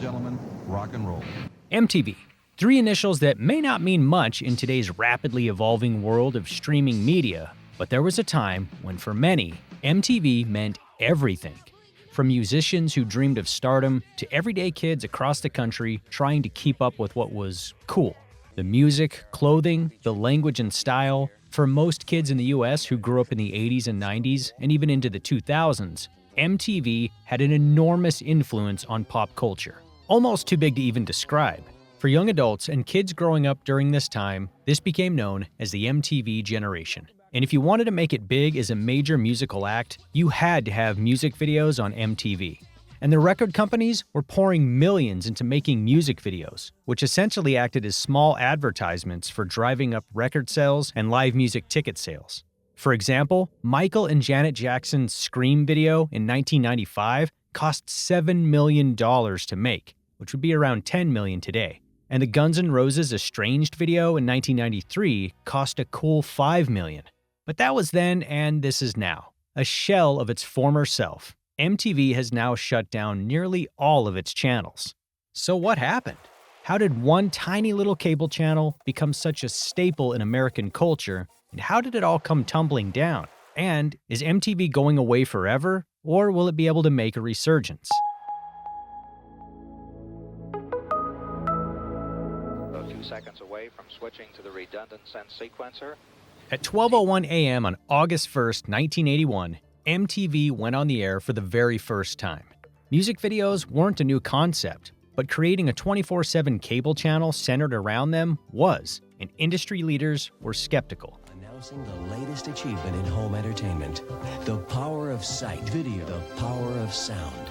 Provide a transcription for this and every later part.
gentlemen, rock and roll. MTV. Three initials that may not mean much in today's rapidly evolving world of streaming media, but there was a time when, for many, MTV meant everything. From musicians who dreamed of stardom to everyday kids across the country trying to keep up with what was cool. The music, clothing, the language and style. For most kids in the US who grew up in the 80s and 90s and even into the 2000s, MTV had an enormous influence on pop culture. Almost too big to even describe. For young adults and kids growing up during this time, this became known as the MTV generation. And if you wanted to make it big as a major musical act, you had to have music videos on MTV. And the record companies were pouring millions into making music videos, which essentially acted as small advertisements for driving up record sales and live music ticket sales. For example, Michael and Janet Jackson's Scream video in 1995 cost $7 million to make, which would be around $10 million today. And the Guns N' Roses Estranged video in 1993 cost a cool $5 million. But that was then and this is now. A shell of its former self. MTV has now shut down nearly all of its channels. So what happened? How did one tiny little cable channel become such a staple in American culture, and how did it all come tumbling down? And is MTV going away forever, or will it be able to make a resurgence? A few seconds away from switching to the redundant sense sequencer. At 12:01 a.m. on August 1st, 1981, MTV went on the air for the very first time. Music videos weren't a new concept, but creating a 24/7 cable channel centered around them was, and industry leaders were skeptical. Announcing the latest achievement in home entertainment, the power of sight, video, the power of sound.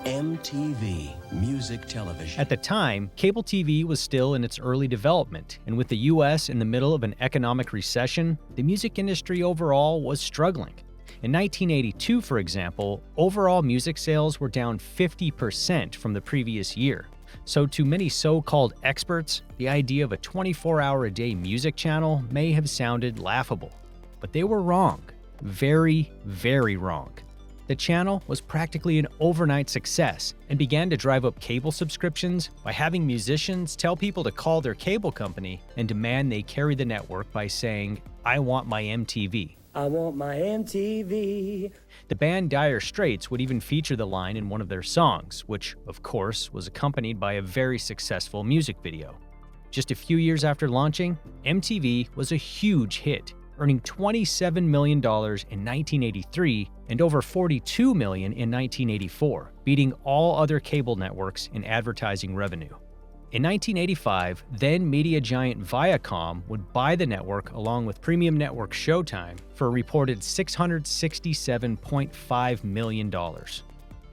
MTV Music Television. At the time, cable TV was still in its early development, and with the US in the middle of an economic recession, the music industry overall was struggling. In 1982, for example, overall music sales were down 50% from the previous year. So to many so-called experts, the idea of a 24-hour-a-day music channel may have sounded laughable. But they were wrong. Very, very wrong. The channel was practically an overnight success and began to drive up cable subscriptions by having musicians tell people to call their cable company and demand they carry the network by saying, "I want my MTV." I want my MTV. The band Dire Straits would even feature the line in one of their songs, which, of course, was accompanied by a very successful music video. Just a few years after launching, MTV was a huge hit, earning $27 million in 1983 and over $42 million in 1984, beating all other cable networks in advertising revenue. In 1985, then media giant Viacom would buy the network along with premium network Showtime for a reported $667.5 million.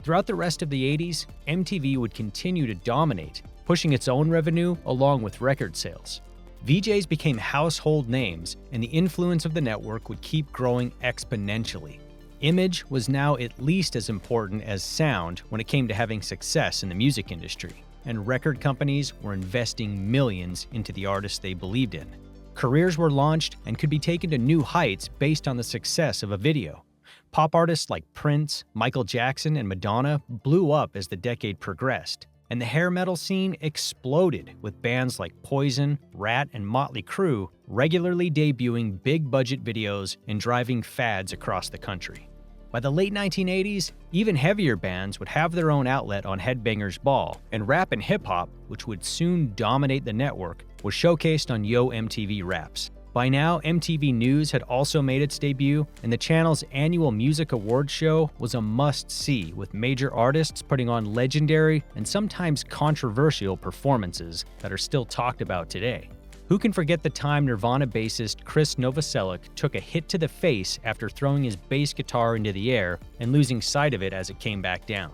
Throughout the rest of the 80s, MTV would continue to dominate, pushing its own revenue along with record sales. VJs became household names, and the influence of the network would keep growing exponentially. Image was now at least as important as sound when it came to having success in the music industry, and record companies were investing millions into the artists they believed in. Careers were launched and could be taken to new heights based on the success of a video. Pop artists like Prince, Michael Jackson, and Madonna blew up as the decade progressed, and the hair metal scene exploded with bands like Poison, Rat, and Motley Crue regularly debuting big-budget videos and driving fads across the country. By the late 1980s, even heavier bands would have their own outlet on Headbangers Ball, and rap and hip-hop, which would soon dominate the network, was showcased on Yo MTV Raps. By now, MTV News had also made its debut, and the channel's annual music awards show was a must-see, with major artists putting on legendary and sometimes controversial performances that are still talked about today. Who can forget the time Nirvana bassist Chris Novoselic took a hit to the face after throwing his bass guitar into the air and losing sight of it as it came back down?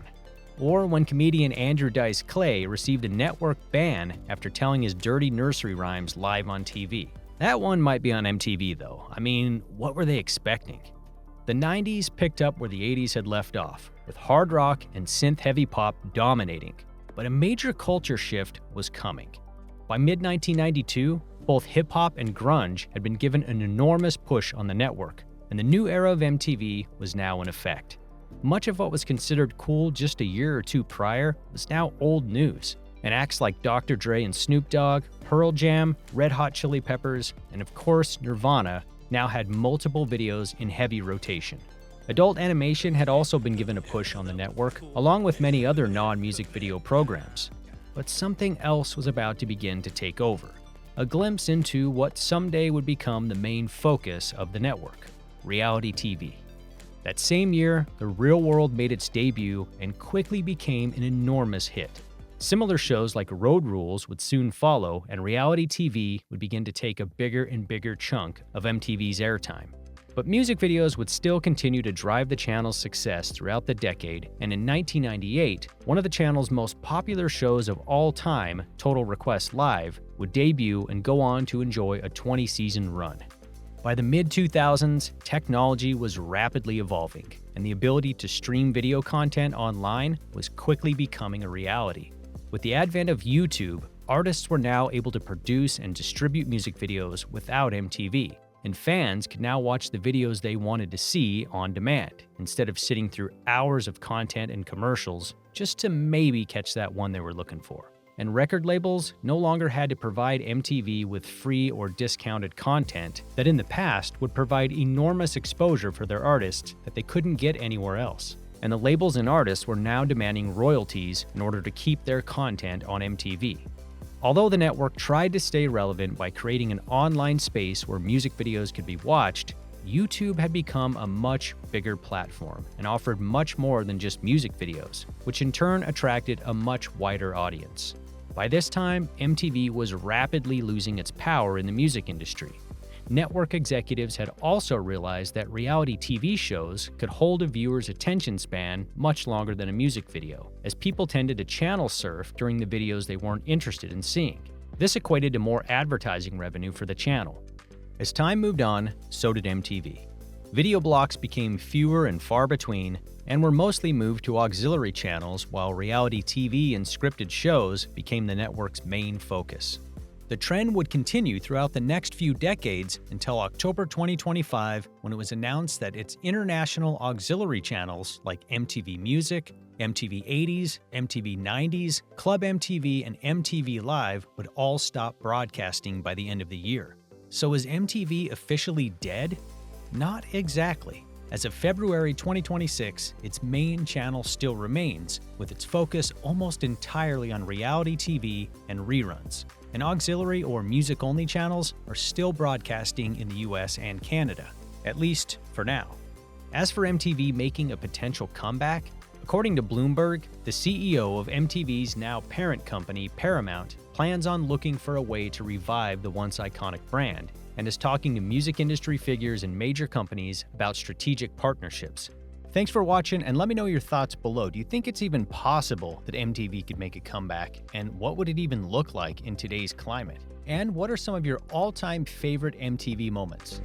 Or when comedian Andrew Dice Clay received a network ban after telling his dirty nursery rhymes live on TV. That one might be on MTV though. I mean, what were they expecting? The 90s picked up where the 80s had left off, with hard rock and synth-heavy pop dominating. But a major culture shift was coming. By mid-1992, both hip-hop and grunge had been given an enormous push on the network, and the new era of MTV was now in effect. Much of what was considered cool just a year or two prior was now old news, and acts like Dr. Dre and Snoop Dogg, Pearl Jam, Red Hot Chili Peppers, and of course Nirvana now had multiple videos in heavy rotation. Adult animation had also been given a push on the network, along with many other non-music video programs. But something else was about to begin to take over. A glimpse into what someday would become the main focus of the network: reality TV. That same year, The Real World made its debut and quickly became an enormous hit. Similar shows like Road Rules would soon follow, and reality TV would begin to take a bigger and bigger chunk of MTV's airtime. But music videos would still continue to drive the channel's success throughout the decade, and in 1998, one of the channel's most popular shows of all time, Total Request Live, would debut and go on to enjoy a 20-season run. By the mid-2000s, technology was rapidly evolving, and the ability to stream video content online was quickly becoming a reality. With the advent of YouTube, artists were now able to produce and distribute music videos without MTV, and fans could now watch the videos they wanted to see on demand, instead of sitting through hours of content and commercials just to maybe catch that one they were looking for. And record labels no longer had to provide MTV with free or discounted content that in the past would provide enormous exposure for their artists that they couldn't get anywhere else. And the labels and artists were now demanding royalties in order to keep their content on MTV. Although the network tried to stay relevant by creating an online space where music videos could be watched, YouTube had become a much bigger platform and offered much more than just music videos, which in turn attracted a much wider audience. By this time, MTV was rapidly losing its power in the music industry. Network executives had also realized that reality TV shows could hold a viewer's attention span much longer than a music video, as people tended to channel surf during the videos they weren't interested in seeing. This equated to more advertising revenue for the channel. As time moved on, so did MTV. Video blocks became fewer and far between, and were mostly moved to auxiliary channels, while reality TV and scripted shows became the network's main focus. The trend would continue throughout the next few decades until October 2025, when it was announced that its international auxiliary channels like MTV Music, MTV 80s, MTV 90s, Club MTV, and MTV Live would all stop broadcasting by the end of the year. So is MTV officially dead? Not exactly. As of February 2026, its main channel still remains, with its focus almost entirely on reality TV and reruns. And auxiliary or music-only channels are still broadcasting in the US and Canada, at least for now. As for MTV making a potential comeback, according to Bloomberg, the CEO of MTV's now parent company, Paramount, plans on looking for a way to revive the once iconic brand, and is talking to music industry figures and major companies about strategic partnerships. Thanks for watching, and let me know your thoughts below. Do you think it's even possible that MTV could make a comeback? And what would it even look like in today's climate? And what are some of your all-time favorite MTV moments?